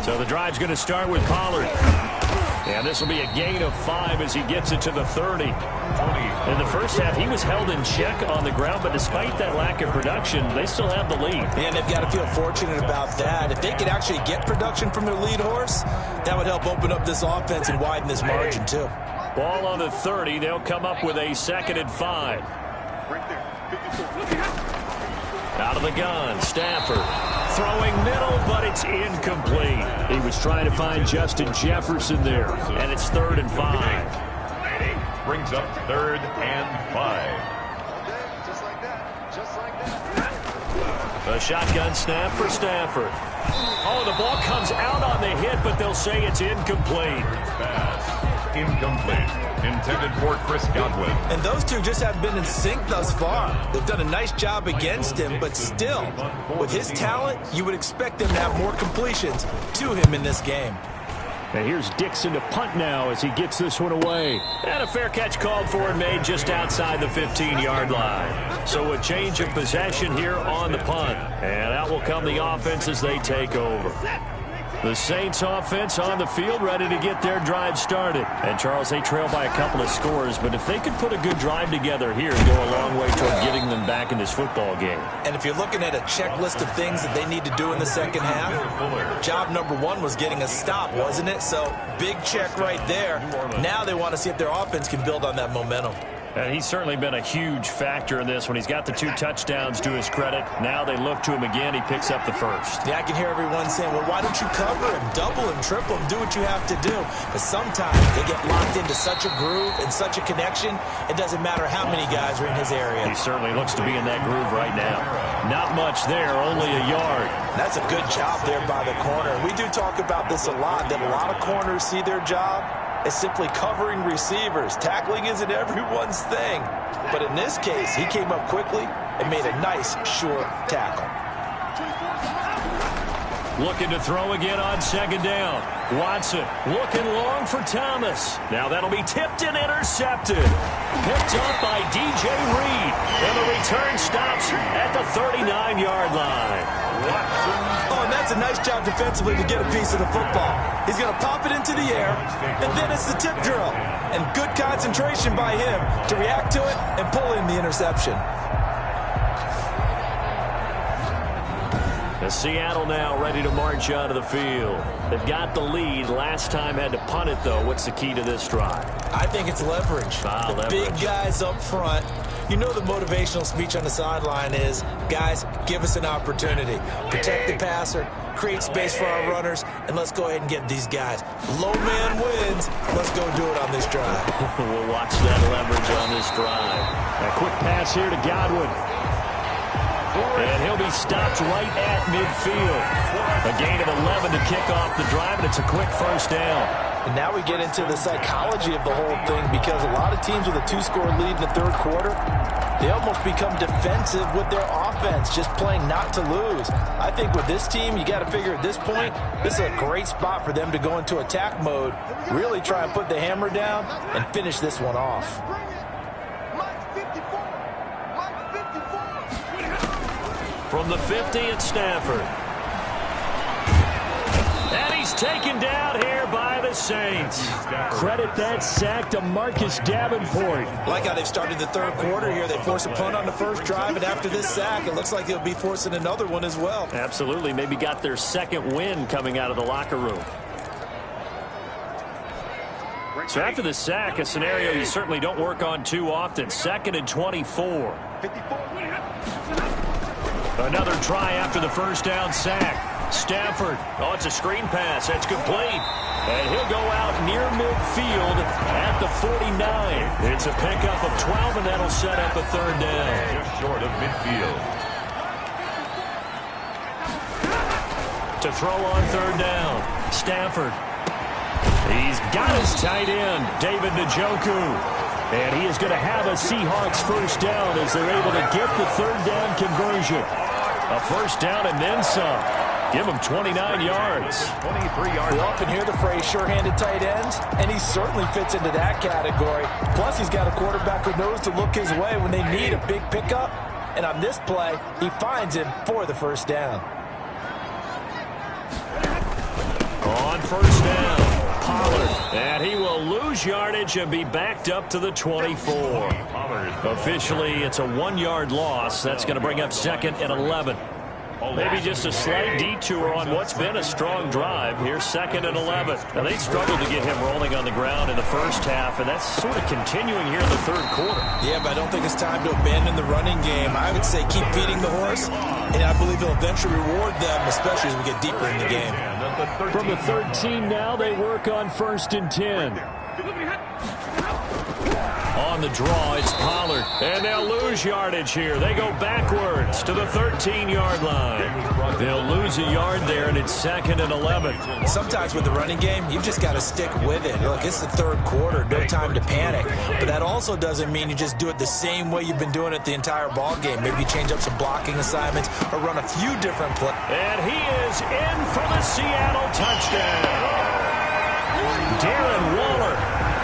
So the drive's going to start with Pollard. And this will be a gain of 5 as he gets it to the 30. In the first half, he was held in check on the ground, but despite that lack of production, they still have the lead. And they've got to feel fortunate about that. If they could actually get production from their lead horse, that would help open up this offense and widen this margin, too. Ball on the 30. They'll come up with a 2nd and 5. Out of the gun, Stafford. Throwing middle, but it's incomplete. He was trying to find Justin Jefferson there, and it's 3rd and 5. Brings up 3rd and 5. Just like that. A shotgun snap for Stafford. Oh, the ball comes out on the hit, but they'll say it's incomplete. Pass. Incomplete. Intended for Chris Godwin. And those two just haven't been in sync thus far. They've done a nice job against him, but still, with his talent, you would expect them to have more completions to him in this game. And here's Dixon to punt now as he gets this one away. And a fair catch called for and made just outside the 15-yard line. So a change of possession here on the punt. And out will come the offense as they take over. The Saints offense on the field ready to get their drive started. And, Charles, they trail by a couple of scores, but if they could put a good drive together here, go a long way toward getting them back in this football game. And if you're looking at a checklist of things that they need to do in the second half, job number 1 was getting a stop, wasn't it? So, big check right there. Now they want to see if their offense can build on that momentum. And he's certainly been a huge factor in this when he's got the 2 touchdowns to his credit. Now they look to him again. He picks up the first. Yeah, I can hear everyone saying, well, why don't you cover him, double him, triple him, do what you have to do. But sometimes they get locked into such a groove and such a connection, it doesn't matter how many guys are in his area. He certainly looks to be in that groove right now. Not much there, only a yard. That's a good job there by the corner. We do talk about this a lot, that a lot of corners see their job is simply covering receivers. Tackling isn't everyone's thing. But in this case, he came up quickly and made a nice, sure tackle. Looking to throw again on 2nd down. Watson looking long for Thomas. Now that'll be tipped and intercepted. Picked up by DJ Reed. And the return stops at the 39-yard line. Oh, and that's a nice job defensively to get a piece of the football. He's going to pop it into the air, and then it's the tip drill. And good concentration by him to react to it and pull in the interception. Seattle now ready to march out of the field. They've got the lead. Last time had to punt it, though. What's the key to this drive? I think it's leverage. The big guys up front. You know the motivational speech on the sideline is, guys, give us an opportunity. Protect the passer, create space for our runners, and let's go ahead and get these guys. Low man wins. Let's go do it on this drive. We'll watch that leverage on this drive. A quick pass here to Godwin. And he'll be stopped right at midfield. A gain of 11 to kick off the drive, and it's a quick first down. And now we get into the psychology of the whole thing, because a lot of teams with a 2-score lead in the 3rd quarter, they almost become defensive with their offense, just playing not to lose. I think with this team, you got to figure at this point, this is a great spot for them to go into attack mode, really try and put the hammer down and finish this one off. From the 50 at Stafford. And he's taken down here by the Saints. Credit that sack to Marcus Davenport. Like how they've started the 3rd quarter here. They force a punt on the first drive, and after this sack, it looks like they'll be forcing another one as well. Absolutely. Maybe got their 2nd win coming out of the locker room. So after the sack, a scenario you certainly don't work on too often. 2nd and 24. Another try after the first down sack. Stafford. Oh, it's a screen pass. That's complete. And he'll go out near midfield at the 49. It's a pickup of 12, and that'll set up a 3rd down. Just short of midfield. To throw on 3rd down. Stafford. He's got his tight end, David Njoku. And he is going to have a Seahawks first down as they're able to get the 3rd down conversion. A first down and then some. Give him 29 yards. 23 yards. We often hear the phrase sure-handed tight ends, and he certainly fits into that category. Plus, he's got a quarterback who knows to look his way when they need a big pickup. And on this play, he finds him for the first down. On first down, Pollard. And he will lose yardage and be backed up to the 24. Officially, it's a 1-yard loss. That's going to bring up 2nd and 11. Maybe just a slight detour on what's been a strong drive. Here's 2nd and 11. Now, they struggled to get him rolling on the ground in the first half, and that's sort of continuing here in the third quarter. Yeah, but I don't think it's time to abandon the running game. I would say keep feeding the horse, and I believe he'll eventually reward them, especially as we get deeper in the game. From the 13 now, they work on 1st and 10. On the draw, it's Pollard. And they'll lose yardage here. They go backwards to the 13-yard line. They'll lose a yard there, and it's 2nd and 11. Sometimes with the running game, you've just got to stick with it. Look, it's the third quarter. No time to panic. But that also doesn't mean you just do it the same way you've been doing it the entire ball game. Maybe change up some blocking assignments or run a few different plays. And he is in for the Seattle touchdown. Darren Waller,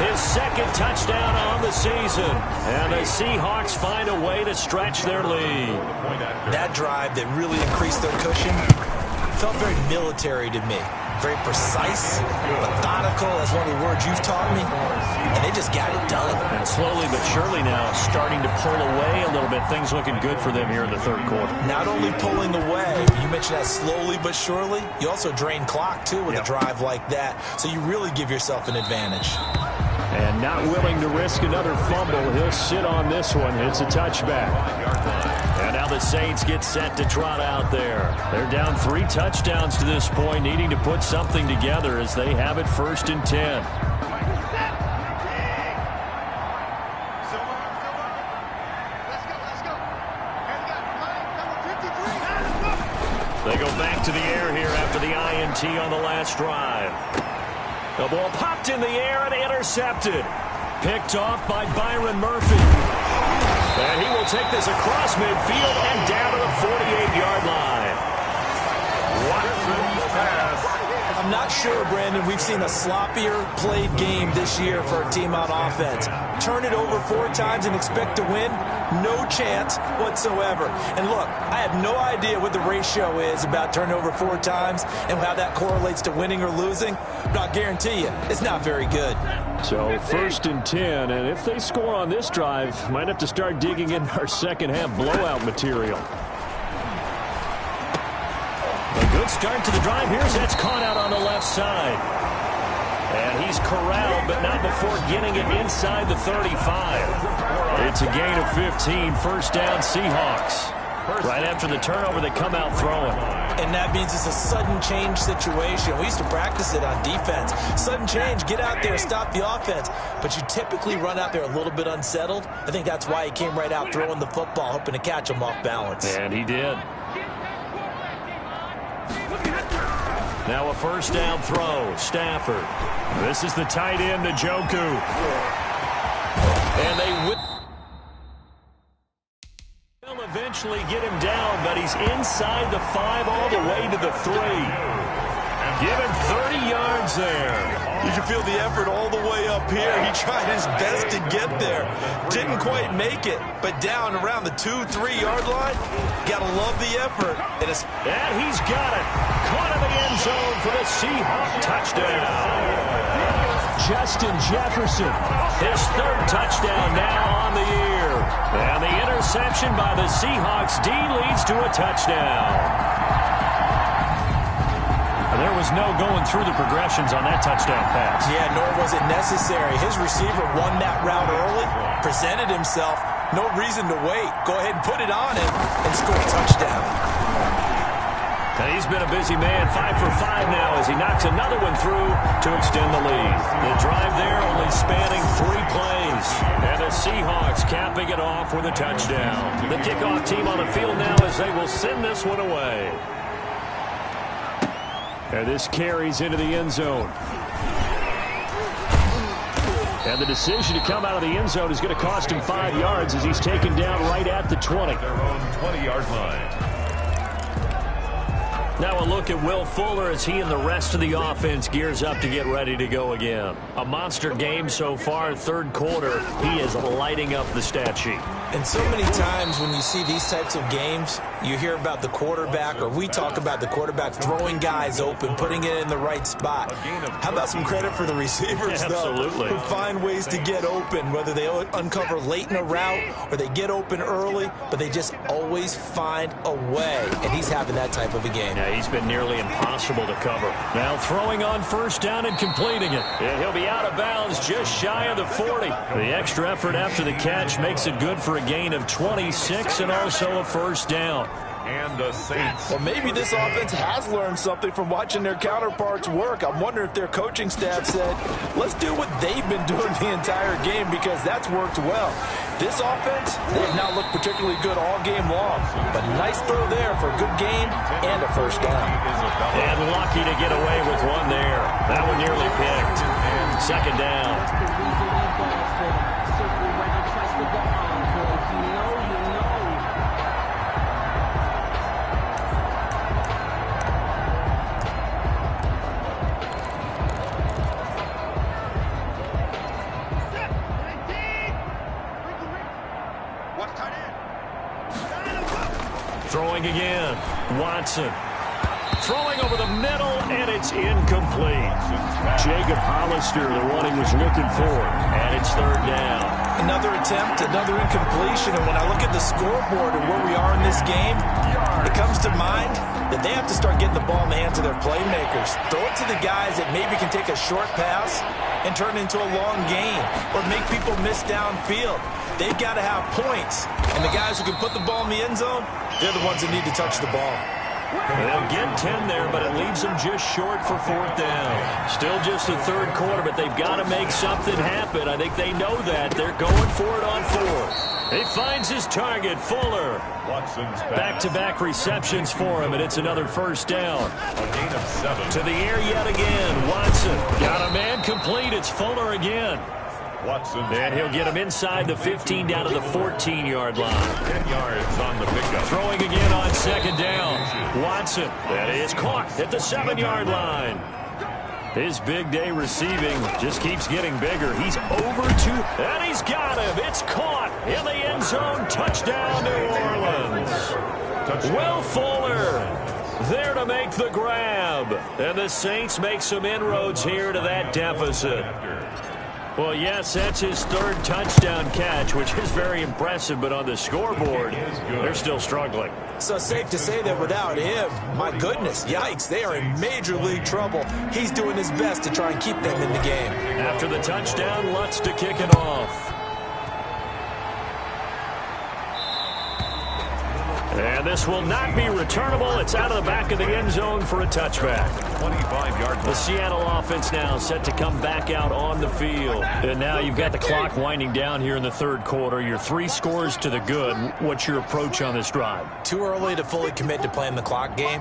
his 2nd touchdown on the season. And the Seahawks find a way to stretch their lead. That drive that really increased their cushion felt very military to me. Very precise, methodical. That's one of the words you've taught me. And they just got it done. And slowly but surely now starting to pull away a little bit. Things looking good for them here in the third quarter. Not only pulling away, you mentioned that slowly but surely. You also drain clock, too, with a drive like that. So you really give yourself an advantage. And not willing to risk another fumble. He'll sit on this one. It's a touchback. And now the Saints get set to trot out there. They're down 3 touchdowns to this point, needing to put something together as they have it 1st and 10. They go back to the air here after the INT on the last drive. The ball popped in the air and intercepted. Picked off by Byron Murphy. And he will take this across midfield and down to the 48-yard line. Watson's pass. I'm not sure, Brandon, we've seen a sloppier played game this year for a team on offense. Turn it over 4 times and expect to win? No chance whatsoever. And look, I have no idea what the ratio is about turning over 4 times and how that correlates to winning or losing, but I'll guarantee you it's not very good. So 1st and 10, and if they score on this drive, might have to start digging in our second half blowout material. A good start to the drive here as that's caught out on the left side. And he's corralled, but not before getting it inside the 35. It's a gain of 15, 1st down Seahawks. Right after the turnover, they come out throwing. And that means it's a sudden change situation. We used to practice it on defense. Sudden change, get out there, stop the offense. But you typically run out there a little bit unsettled. I think that's why he came right out throwing the football, hoping to catch him off balance. And he did. Now a 1st down throw, Stafford. This is the tight end, Njoku. And they will eventually get him down, but he's inside the 5 all the way to the 3. Give him 30 yards there. You can feel the effort all the way up here. He tried his best to get there. Didn't quite make it, but down around the 2-3-yard line, gotta love the effort. And he's got it. Caught in the end zone for the Seahawks touchdown. Justin Jefferson, his 3rd touchdown now on the year. And the interception by the Seahawks D leads to a touchdown. There was no going through the progressions on that touchdown pass. Yeah, nor was it necessary. His receiver won that route early, presented himself, no reason to wait. Go ahead and put it on him and score a touchdown. And he's been a busy man, 5 for 5 now as he knocks another one through to extend the lead. The drive there only spanning 3 plays. And the Seahawks capping it off with a touchdown. The kickoff team on the field now as they will send this one away. And this carries into the end zone. And the decision to come out of the end zone is going to cost him 5 yards as he's taken down right at the 20. Their own 20-yard line. Now a look at Will Fuller as he and the rest of the offense gears up to get ready to go again. A monster game so far, third quarter. He is lighting up the stat sheet. And so many times when you see these types of games, you hear about the quarterback, or we talk about the quarterback throwing guys open, putting it in the right spot. How about some credit for the receivers, Absolutely. though, who find ways to get open, whether they uncover late in a route or they get open early, but they just always find a way. And he's having that type of a game. Yeah, he's been nearly impossible to cover. Now throwing on first down and completing it. And he'll be out of bounds just shy of the 40. The extra effort after the catch makes it good for a gain of 26 and also a first down. And the Saints. Well, maybe this offense has learned something from watching their counterparts work. I'm wondering if their coaching staff said, let's do what they've been doing the entire game, because that's worked well. This offense, they have not looked particularly good all game long, but nice throw there for a good game and a first down. And lucky to get away with one there. That one nearly picked. Second down. Throwing again. Watson. Throwing over the middle, and it's incomplete. Jacob Hollister, the one he was looking for, and it's third down. Another attempt, another incompletion, and when I look at the scoreboard and where we are in this game, it comes to mind that they have to start getting the ball in the hands of their playmakers. Throw it to the guys that maybe can take a short pass and turn it into a long gain, or make people miss downfield. They've got to have points, and the guys who can put the ball in the end zone, they're the ones that need to touch the ball. They'll get 10 there, but it leaves them just short for fourth down. Still just the third quarter, but they've got to make something happen. I think they know that. They're going for it on fourth. He finds his target, Fuller. Back-to-back receptions for him, and it's another first down. A gain of 7. To the air yet again. Watson got a man complete. It's Fuller again. Watson. And he'll get him inside the 15 down to the 14-yard line. 10 yards on the pickup. Throwing again on second down. Watson. That is caught at the 7-yard line. His big day receiving just keeps getting bigger. He's over two, and he's got him. It's caught in the end zone. Touchdown, New Orleans. Will Fuller there to make the grab. And the Saints make some inroads here to that deficit. Well, yes, that's his third touchdown catch, which is very impressive, but on the scoreboard, they're still struggling. So safe to say that without him, my goodness, yikes, they are in major league trouble. He's doing his best to try and keep them in the game. After the touchdown, Lutz to kick it off. And this will not be returnable. It's out of the back of the end zone for a touchback. 25-yard line. The Seattle offense now set to come back out on the field. And now you've got the clock winding down here in the third quarter. You're 3 scores to the good. What's your approach on this drive? Too early to fully commit to playing the clock game.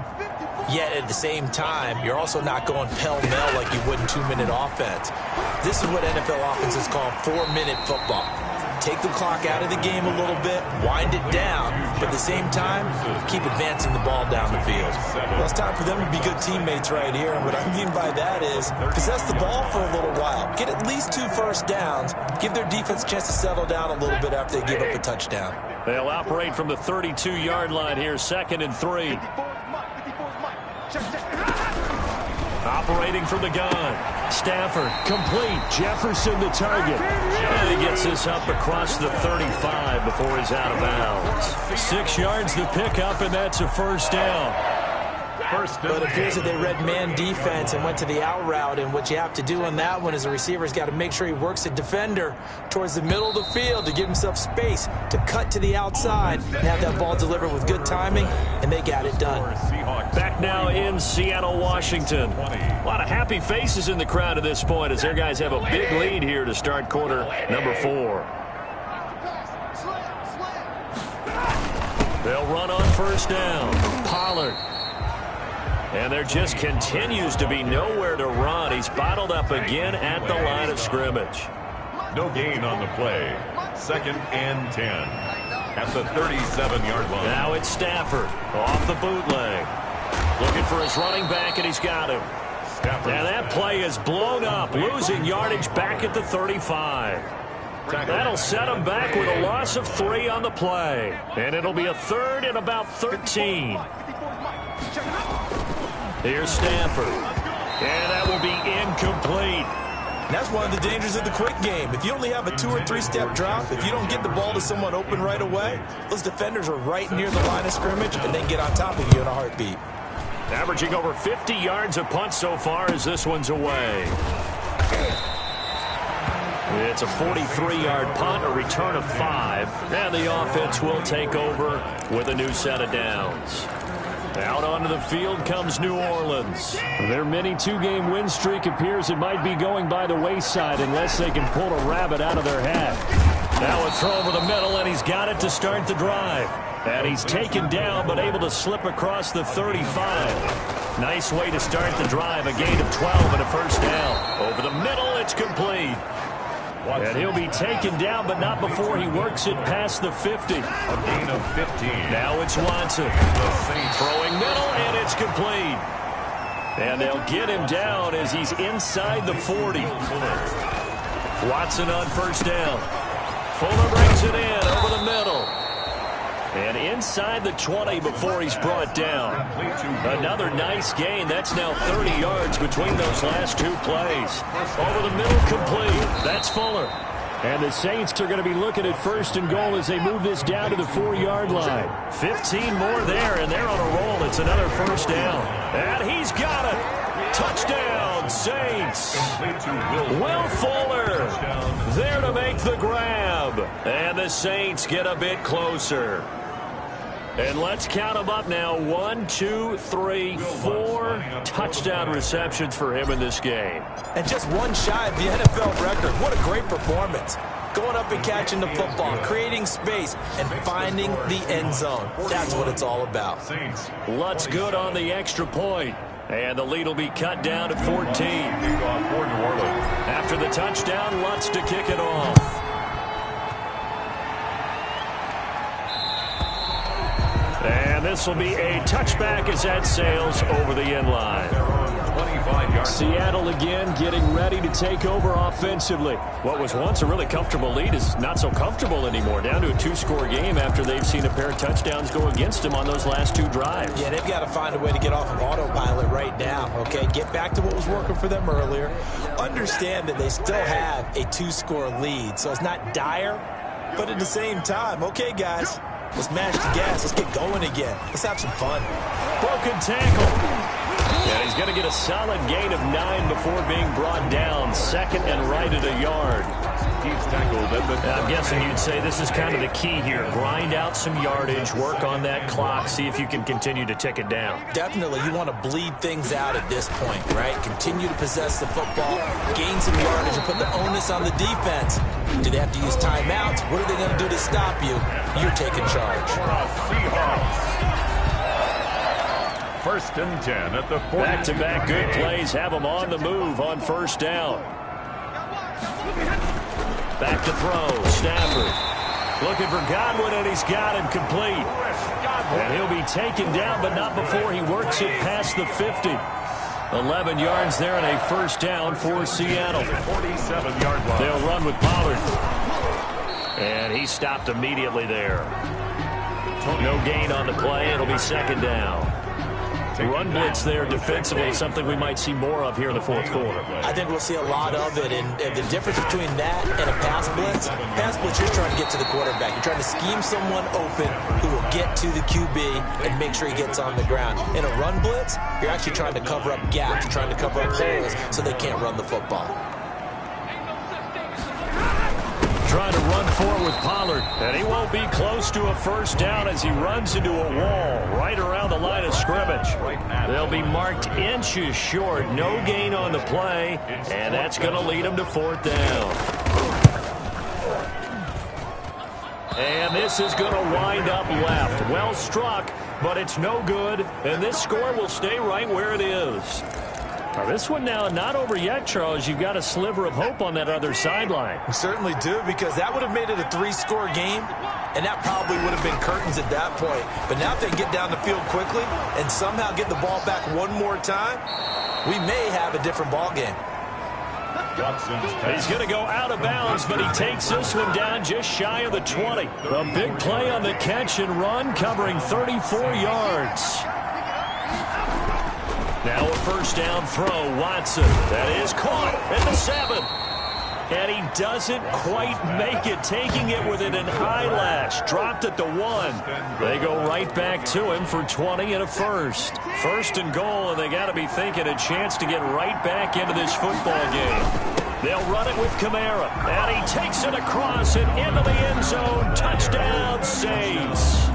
Yet at the same time, you're also not going pell-mell like you would in 2-minute offense. This is what NFL offenses call 4-minute football. Take the clock out of the game a little bit, wind it down, but at the same time, keep advancing the ball down the field. Well, it's time for them to be good teammates right here, and what I mean by that is possess the ball for a little while, get at least 2 first downs, give their defense a chance to settle down a little bit after they give up a touchdown. They'll operate from the 32-yard line here, 2nd and 3. Operating from the gun. Stafford, complete. Jefferson the target. And he gets this up across the 35 before he's out of bounds. 6 yards the pickup, and that's a first down. But it appears that they read man defense and went to the out route, and what you have to do on that one is the receiver's got to make sure he works the defender towards the middle of the field to give himself space to cut to the outside and have that ball delivered with good timing, and they got it done. Back now in Seattle, Washington. A lot of happy faces in the crowd at this point as their guys have a big lead here to start quarter number 4. They'll run on first down. Pollard. And there just continues to be nowhere to run. He's bottled up again at the line of scrimmage. No gain on the play. 2nd and 10 at the 37-yard line. Now it's Stafford off the bootleg. Looking for his running back, and he's got him. Now that play is blown up, losing yardage back at the 35. That'll set him back with a loss of 3 on the play. And it'll be a 3rd and about 13. Here's Stanford. And that will be incomplete. That's one of the dangers of the quick game. If you only have a 2- or 3-step drop, if you don't get the ball to someone open right away, those defenders are right near the line of scrimmage and they can get on top of you in a heartbeat. Averaging over 50 yards a punt so far as this one's away. It's a 43-yard punt, a return of 5, and the offense will take over with a new set of downs. Out onto the field comes New Orleans. Their mini 2-game win streak appears it might be going by the wayside unless they can pull a rabbit out of their hat. Now a throw over the middle, and he's got it to start the drive. And he's taken down, but able to slip across the 35. Nice way to start the drive, a gain of 12 and a first down. Over the middle, it's complete. And he'll be taken down, but not before he works it past the 50. A gain of 15. Now it's Watson. Throwing middle, and it's complete. And they'll get him down as he's inside the 40. Watson on first down. Fuller brings it in over the middle. And inside the 20 before he's brought down. Another nice gain. That's now 30 yards between those last 2 plays. Over the middle, complete. That's Fuller. And the Saints are going to be looking at 1st and goal as they move this down to the 4-yard line. 15 more there, and they're on a roll. It's another first down. And he's got it. Touchdown, Saints. Will Fuller there to make the grab. And the Saints get a bit closer. And let's count them up now. 1, 2, 3, 4 touchdown receptions for him in this game. And just one shy of the NFL record. What a great performance. Going up and catching the football, creating space, and finding the end zone. That's what it's all about. Lutz good on the extra point. And the lead will be cut down to 14. After the touchdown, Lutz to kick it off. And this will be a touchback as that sails over the end line. Seattle again getting ready to take over offensively. What was once a really comfortable lead is not so comfortable anymore. Down to a 2-score game after they've seen a pair of touchdowns go against them on those last 2 drives. Yeah, they've got to find a way to get off of autopilot right now, okay? Get back to what was working for them earlier. Understand that they still have a 2-score lead, so it's not dire, but at the same time, okay, guys, let's mash the gas. Let's get going again. Let's have some fun. Broken tackle. Yeah, he's going to get a solid gain of 9 before being brought down. 2nd and right at a yard. He's tackled at the I'm guessing you'd say this is kind of the key here. Grind out some yardage, work on that clock, see if you can continue to tick it down. Definitely, you want to bleed things out at this point, right? Continue to possess the football, gain some yardage, and put the onus on the defense. Do they have to use timeouts? What are they going to do to stop you? You're taking charge. First and 10 at the 40. Back-to-back good plays have them on the move on first down. Back to throw. Stafford looking for Godwin, and he's got him complete. And he'll be taken down, but not before he works it past the 50. 11 yards there and a first down for Seattle. 47-yard line. They'll run with Pollard. And he stopped immediately there. No gain on the play. It'll be second down. Run blitz there defensively, something we might see more of here in the 4th quarter. I think we'll see a lot of it, and the difference between that and a pass blitz, you're trying to get to the quarterback. You're trying to scheme someone open who will get to the QB and make sure he gets on the ground. In a run blitz, you're actually trying to cover up gaps, you're trying to cover up holes so they can't run the football. Trying to run forward with Pollard, and he won't be close to a first down as he runs into a wall right around the line of scrimmage. They'll be marked inches short, no gain on the play, and that's going to lead them to 4th down. And this is going to wind up left. Well struck, but it's no good, and this score will stay right where it is. This one now not over yet, Charles. You've got a sliver of hope on that other sideline. We certainly do, because that would have made it a 3-score game, and that probably would have been curtains at that point. But now if they can get down the field quickly and somehow get the ball back one more time, we may have a different ball game. He's going to go out of bounds, but he takes this one down just shy of the 20. A big play on the catch and run, covering 34 yards. Now a first down throw, Watson. That is caught at the 7. And he doesn't quite make it, taking it within an eyelash. Dropped at the 1. They go right back to him for 20 and a first. First and goal, and they got to be thinking a chance to get right back into this football game. They'll run it with Kamara. And he takes it across and into the end zone. Touchdown, Saints.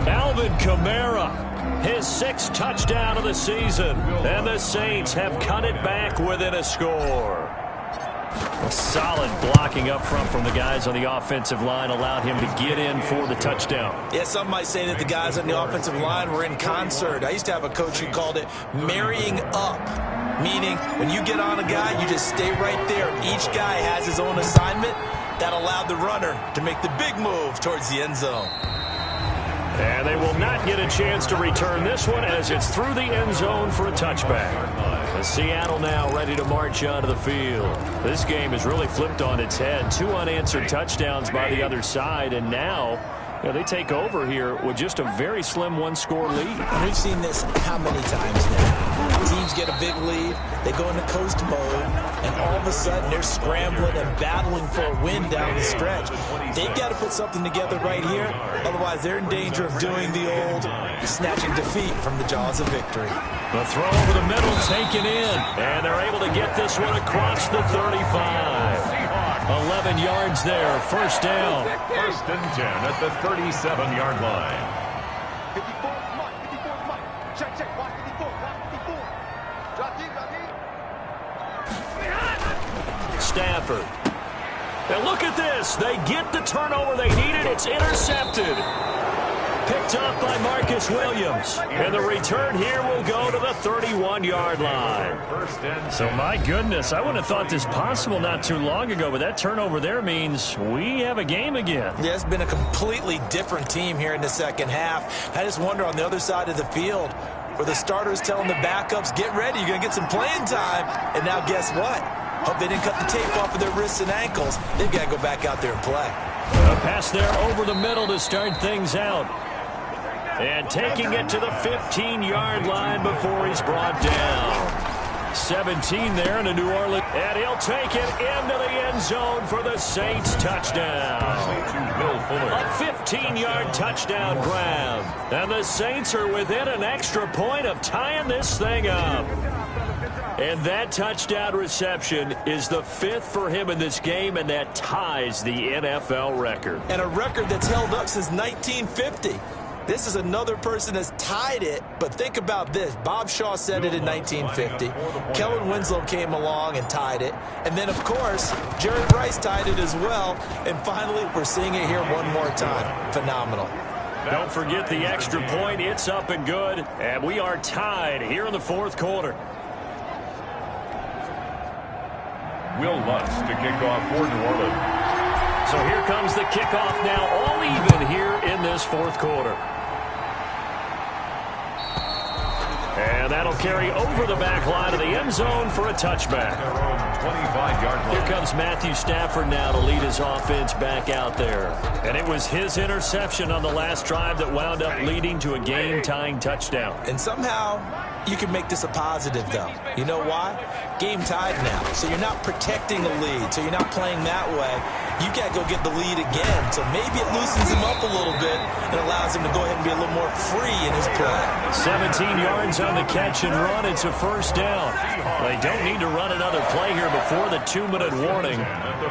Alvin Kamara, his 6th touchdown of the season. And the Saints have cut it back within a score. Solid blocking up front from the guys on the offensive line allowed him to get in for the touchdown. Yeah, some might say that the guys on the offensive line were in concert. I used to have a coach who called it marrying up, meaning when you get on a guy, you just stay right there. Each guy has his own assignment. That allowed the runner to make the big move towards the end zone. And they will not get a chance to return this one as it's through the end zone for a touchback. Seattle now ready to march onto the field. This game is really flipped on its head. 2 unanswered touchdowns by the other side, and now they take over here with just a very slim 1-score lead. And we've seen this how many times now? Teams get a big lead, they go into coast mode, and all of a sudden they're scrambling and battling for a win down the stretch. They've got to put something together right here, otherwise they're in danger of doing the old snatching defeat from the jaws of victory. The throw over the middle taken in, and they're able to get this one across the 35. 11 yards there, first down. First and 10 at the 37-yard line. Stafford. And look at this. They get the turnover they needed. It's intercepted. Picked up by Marcus Williams. And the return here will go to the 31-yard line. So, my goodness, I wouldn't have thought this possible not too long ago, but that turnover there means we have a game again. Yeah, it's been a completely different team here in the second half. I just wonder on the other side of the field where the starters telling the backups, get ready, you're going to get some playing time. And now guess what? Hope they didn't cut the tape off of their wrists and ankles. They've got to go back out there and play. A pass there over the middle to start things out. And taking it to the 15-yard line before he's brought down. 17 there in the New Orleans. And he'll take it into the end zone for the Saints touchdown. A 15-yard touchdown grab. And the Saints are within an extra point of tying this thing up. And that touchdown reception is the 5th for him in this game, and that ties the NFL record. And a record that's held up since 1950. This is another person that's tied it, but think about this. Bob Shaw said it in 1950. Kellen Winslow came along and tied it. And then, of course, Jerry Rice tied it as well. And finally, we're seeing it here one more time. Phenomenal. Don't forget the extra point. It's up and good. And we are tied here in the 4th quarter. Will Lutz to kick off for New Orleans. So here comes the kickoff now, all even here in this 4th quarter. And that'll carry over the back line of the end zone for a touchback. 25-yard line. Here comes Matthew Stafford now to lead his offense back out there. And it was his interception on the last drive that wound up leading to a game-tying touchdown. And somehow you can make this a positive, though. You know why? Game tied now. So you're not protecting a lead. So you're not playing that way. You got to go get the lead again. So maybe it loosens him up a little bit and allows him to go ahead and be a little more free in his play. 17 yards on the catch and run. It's a first down. They don't need to run another play here before the 2-minute warning.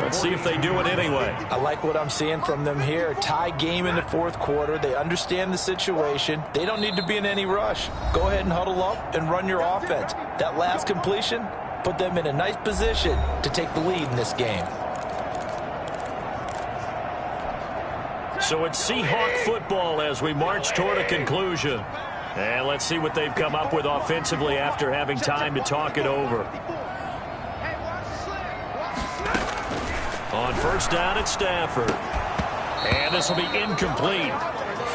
Let's see if they do it anyway. I like what I'm seeing from them here. Tie game in the 4th quarter. They understand the situation. They don't need to be in any rush. Go ahead and huddle up and run your offense. That last completion put them in a nice position to take the lead in this game. So it's Seahawk football as we march toward a conclusion. And let's see what they've come up with offensively after having time to talk it over. On first down, it's Stafford. And this will be incomplete.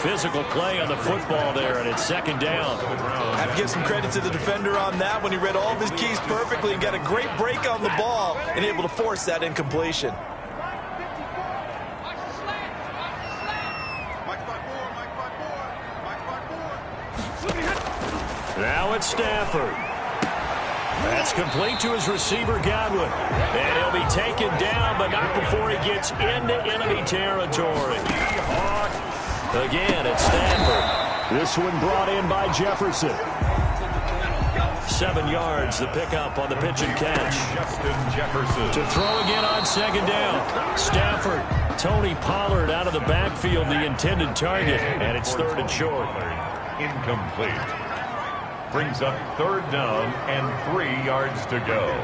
Physical play on the football there, and it's second down. I have to give some credit to the defender on that when he read all of his keys perfectly and got a great break on the ball and able to force that incompletion. Now it's Stafford. That's complete to his receiver, Godwin. And he'll be taken down, but not before he gets into enemy territory. Again, it's Stafford. This one brought in by Jefferson. 7 yards, the pickup on the pitch and catch. Justin Jefferson. To throw again on second down. Stafford, Tony Pollard out of the backfield, the intended target. And it's third and short. Incomplete. Brings up third down and 3 yards to go.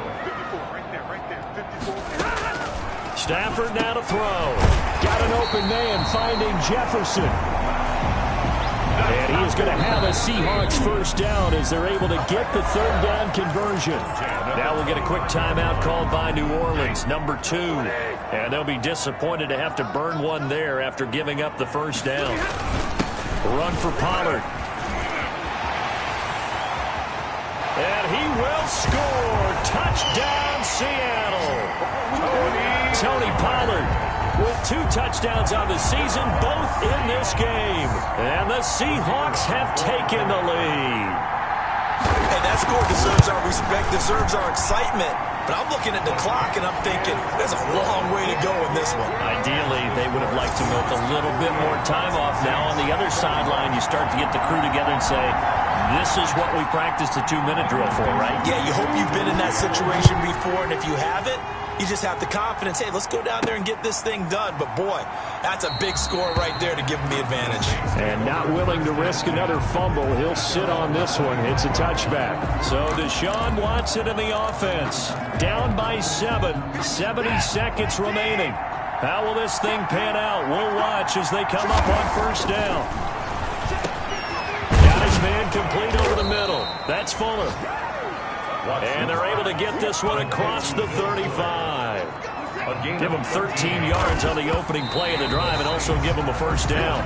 Stafford now to throw. Got an open man finding Jefferson. And he is going to have a Seahawks first down as they're able to get the third down conversion. Now we'll get a quick timeout called by New Orleans, number 2. And they'll be disappointed to have to burn one there after giving up the first down. Run for Pollard. And he will score. Touchdown, Seattle. Tony Pollard with 2 touchdowns on the season, both in this game. And the Seahawks have taken the lead. Hey, that score deserves our respect, deserves our excitement. But I'm looking at the clock, and I'm thinking, there's a long way to go in this one. Ideally, they would have liked to milk a little bit more time off. Now on the other sideline, you start to get the crew together and say, this is what we practiced a 2-minute drill for, right? Yeah, you hope you've been in that situation before, and if you haven't, you just have the confidence, hey, let's go down there and get this thing done. But, boy, that's a big score right there to give them the advantage. And not willing to risk another fumble, he'll sit on this one. It's a touchback. So Deshaun Watson in the offense. Down by 7. 70 seconds remaining. How will this thing pan out? We'll watch as they come up on first down. Got his man complete over the middle. That's Fuller. And they're able to get this one across the 35. Give them 13 yards on the opening play of the drive and also give them a first down.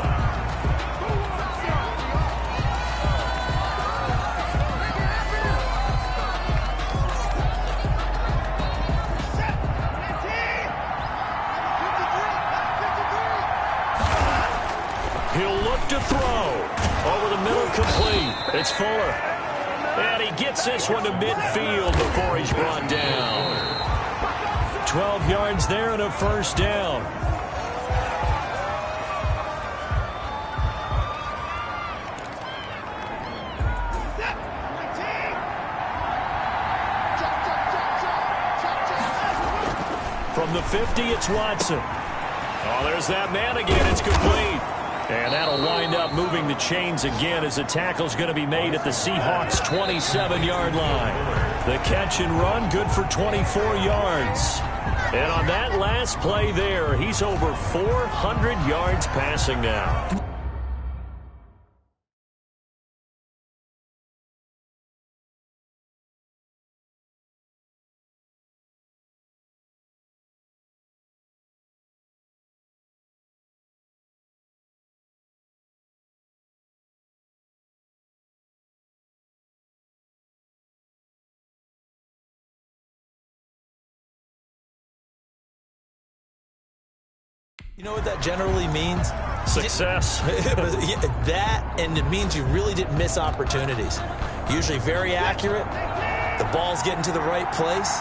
He'll look to throw. Over the middle, complete. It's Fuller. And he gets this one to midfield before he's brought down. 12 yards there and a first down. From the 50, it's Watson. Oh, there's that man again. It's complete. And that'll wind up moving the chains again as the tackle's going to be made at the Seahawks' 27-yard line. The catch and run, good for 24 yards. And on that last play there, he's over 400 yards passing now. You know what that generally means? Success. That, and it means you really didn't miss opportunities. Usually very accurate. The ball's getting to the right place.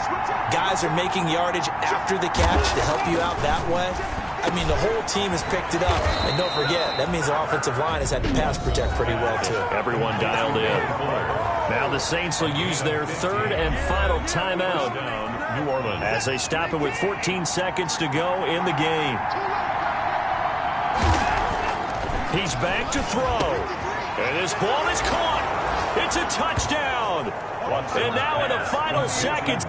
Guys are making yardage after the catch to help you out that way. I mean, the whole team has picked it up. And don't forget, that means the offensive line has had to pass protect pretty well, too. Everyone dialed in. Now the Saints will use their third and final timeout New Orleans. as they stop it with 14 seconds to go in the game. He's back to throw. And this ball is caught. It's a touchdown. And now in the final seconds.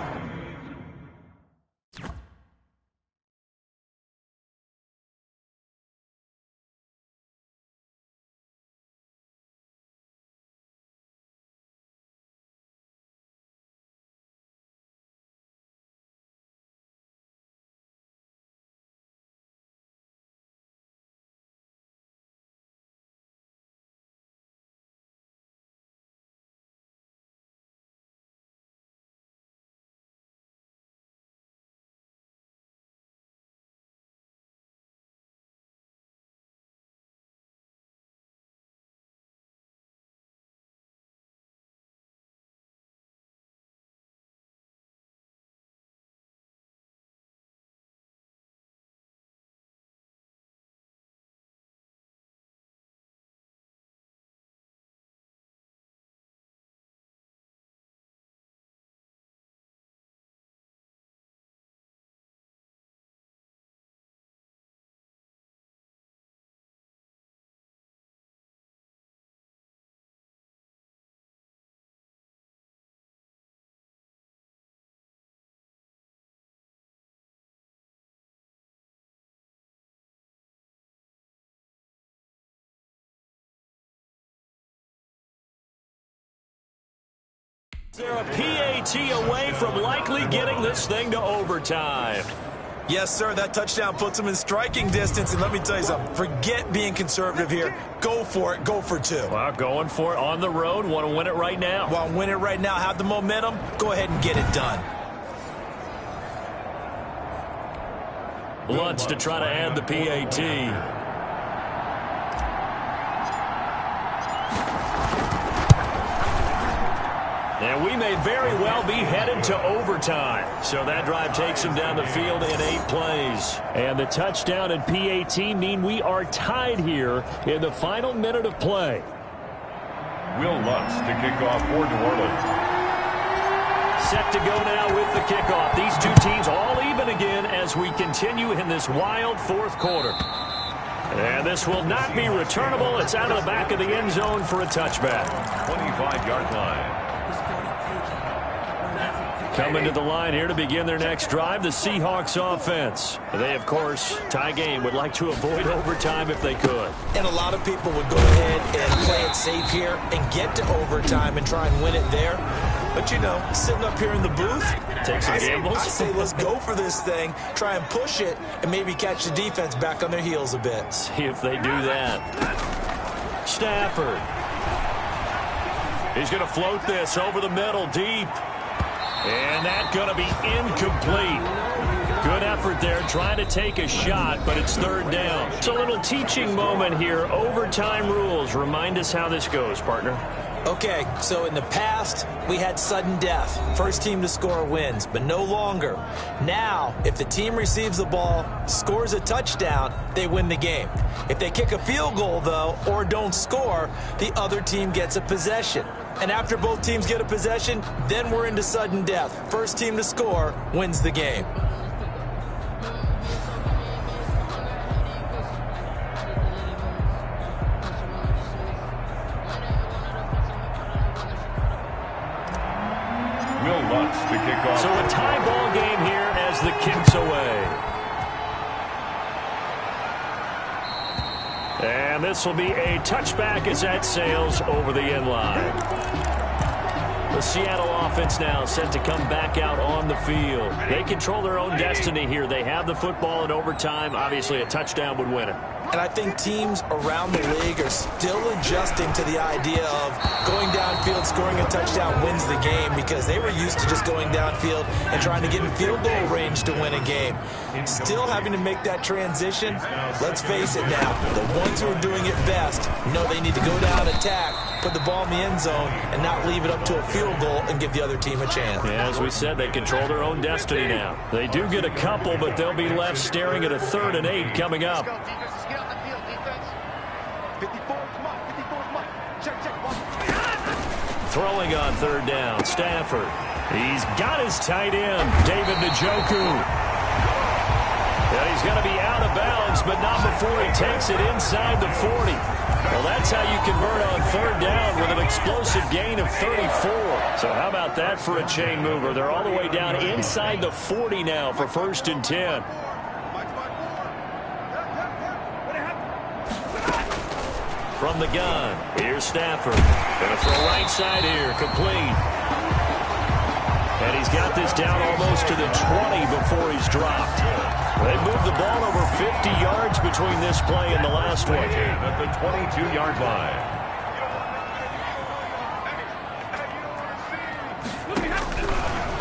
They're a PAT away from likely getting this thing to overtime. Yes, sir, that touchdown puts them in striking distance. And let me tell you something, forget being conservative here. Go for it. Go for two. Well, going for it on the road. Want to win it right now. Want to win it right now, have the momentum, go ahead and get it done. Lutz to try to add the PAT. And we may very well be headed to overtime. So that drive takes him down the field in 8 plays. And the touchdown and PAT mean we are tied here in the final minute of play. Will Lutz to kick off for New Orleans. Set to go now with the kickoff. These two teams all even again as we continue in this wild fourth quarter. And this will not be returnable. It's out of the back of the end zone for a touchback. 25-yard line. Coming to the line here to begin their next drive, the Seahawks offense. They, of course, tie game, would like to avoid overtime if they could. And a lot of people would go ahead and play it safe here and get to overtime and try and win it there. But, you know, sitting up here in the booth, take some gambles. I say let's go for this thing, try and push it, and maybe catch the defense back on their heels a bit. See if they do that. Stafford. He's going to float this over the middle, deep. And that's going to be incomplete. Good effort there, trying to take a shot, but it's third down. It's a little teaching moment here. Overtime rules. Remind us how this goes, partner. Okay, so in the past, we had sudden death. First team to score wins, but no longer. Now, if the team receives the ball, scores a touchdown, they win the game. If they kick a field goal, though, or don't score, the other team gets a possession. And after both teams get a possession, then we're into sudden death. First team to score wins the game. Will Lutz to kick off. So a tie ball game here as the kick's away. And this will be a touchback as that sails over the end line. The Seattle offense now set to come back out on the field. They control their own destiny here. They have the football in overtime. Obviously, a touchdown would win it. And I think teams around the league are still adjusting to the idea of going downfield, scoring a touchdown wins the game, because they were used to just going downfield and trying to get in field goal range to win a game. Still having to make that transition. Let's face it now, the ones who are doing it best know they need to go down, attack, put the ball in the end zone, and not leave it up to a field goal and give the other team a chance. Yeah, as we said, they control their own destiny now. They do get a couple, but they'll be left staring at a 3rd and 8 coming up. Throwing on 3rd down, Stafford. He's got his tight end, David Njoku. And he's going to be out of bounds, but not before he takes it inside the 40. Well, that's how you convert on 3rd down with an explosive gain of 34. So how about that for a chain mover? They're all the way down inside the 40 now for 1st and 10. From the gun, here's Stafford. Going to throw right side here, complete. And he's got this down almost to the 20 before he's dropped. They moved the ball over 50 yards between this play and the last one. At the 22-yard line.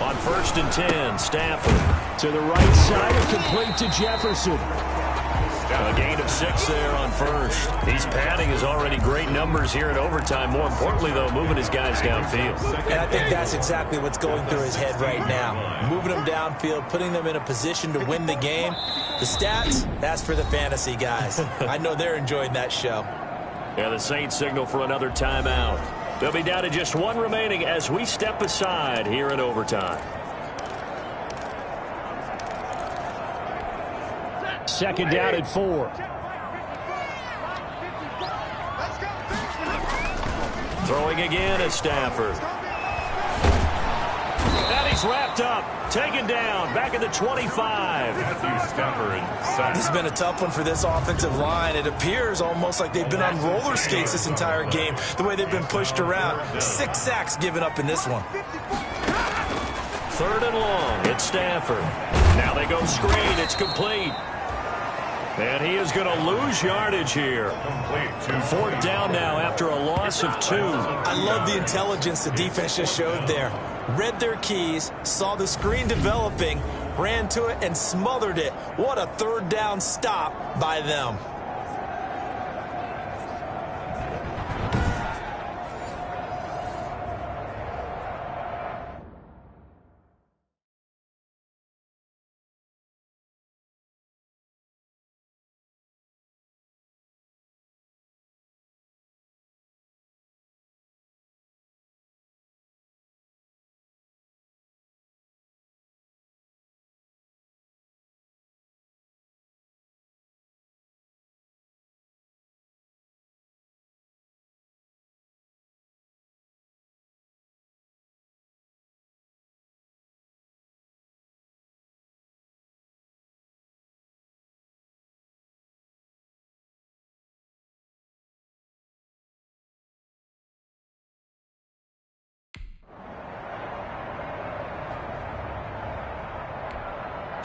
On 1st and 10, Stafford to the right side and complete to Jefferson. A gain of 6 there on 1st. He's padding his already great numbers here in overtime. More importantly, though, moving his guys downfield. And I think that's exactly what's going through his head right now. Moving them downfield, putting them in a position to win the game. The stats, that's for the fantasy guys. I know they're enjoying that show. Yeah, the Saints signal for another timeout. They'll be down to just 1 remaining as we step aside here in overtime. 2nd down and 4. Throwing again at Stafford. And he's wrapped up, taken down, back at the 25. Matthew Stafford sacked. This has been a tough one for this offensive line. It appears almost like they've been on roller skates this entire game, the way they've been pushed around. 6 sacks given up in this one. 3rd and long. It's Stafford. Now they go screen. It's complete. And he is going to lose yardage here. Complete to 4th down now after a loss of 2. I love the intelligence the defense just showed there. Read their keys, saw the screen developing, ran to it, and smothered it. What a 3rd down stop by them.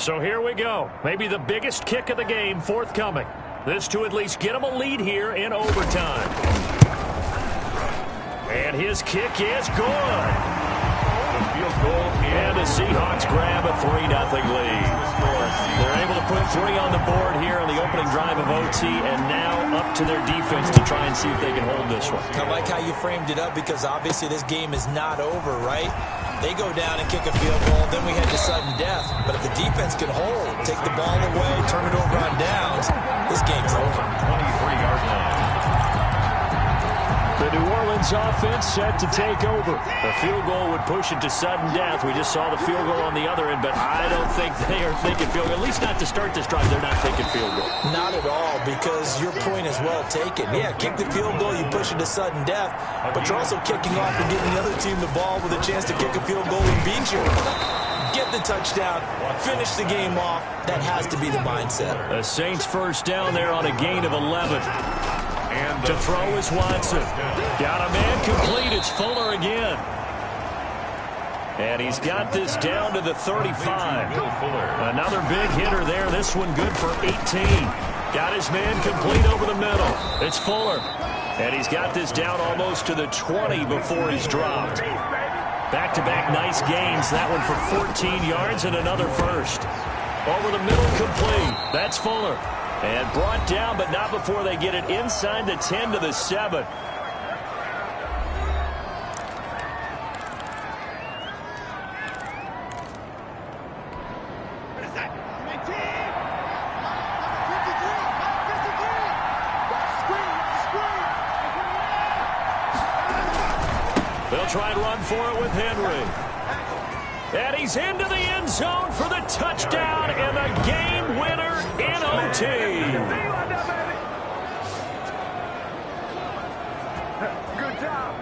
So here we go. Maybe the biggest kick of the game forthcoming. This to at least get them a lead here in overtime. And his kick is good. the field goal. And the Seahawks grab a 3-0 lead. They're able to put 3 on the board here on the opening drive of OT, and now up to their defense to try and see if they can hold this one. I like how you framed it up, because obviously this game is not over, right? They go down and kick a field goal, then we head to sudden death. But if the defense can hold, take the ball away, turn it over on downs, this game's over. 23-yard line. The New Orleans offense set to take over. A field goal would push it to sudden death. We just saw the field goal on the other end, but I don't think they are thinking field goal. At least not to start this drive. They're not thinking field goal. Not at all, because your point is well taken. Yeah, kick the field goal, you push it to sudden death, but you're also kicking off and giving the other team the ball with a chance to kick a field goal and beat you. Get the touchdown, finish the game off. That has to be the mindset. The Saints first down there on a gain of 11. And To throw is Watson. Got a man complete. It's Fuller again. And he's got this down to the 35. Will Fuller. Another big hitter there. This one good for 18. Got his man complete over the middle. It's Fuller. And he's got this down almost to the 20 before he's dropped. Back-to-back nice gains. That one for 14 yards and another first. Over the middle, complete. That's Fuller. And brought down, but not before they get it inside the 10 to the 7. They'll try and run for it with Henry. And he's into the end zone for the touchdown and the game winner in OT. Good job.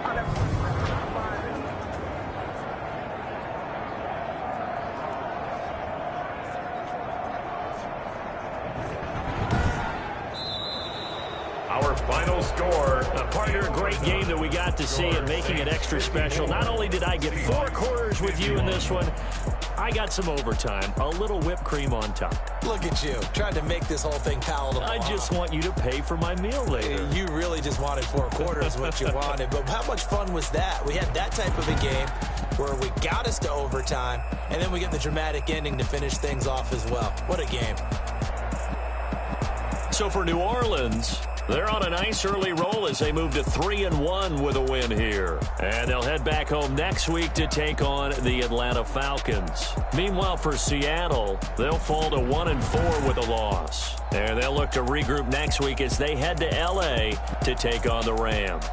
Our final score. Partner, a great game that we got to see and making it extra special. Not only did I get 4 quarters with you in this one, I got some overtime, a little whipped cream on top. Look at you, trying to make this whole thing palatable. I just want you to pay for my meal later. You really just wanted 4 quarters, what you wanted. But how much fun was that? We had that type of a game where we got us to overtime, and then we get the dramatic ending to finish things off as well. What a game. So for New Orleans, they're on a nice early roll as they move to 3-1 with a win here. And they'll head back home next week to take on the Atlanta Falcons. Meanwhile, for Seattle, they'll fall to 1-4 with a loss. And they'll look to regroup next week as they head to L.A. to take on the Rams.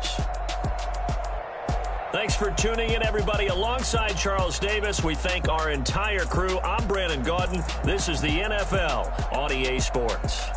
Thanks for tuning in, everybody. Alongside Charles Davis, we thank our entire crew. I'm Brandon Gaudin. This is the NFL on EA Sports.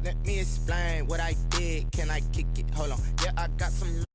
Let me explain what I did. Can I kick it? Hold on. Yeah, I got some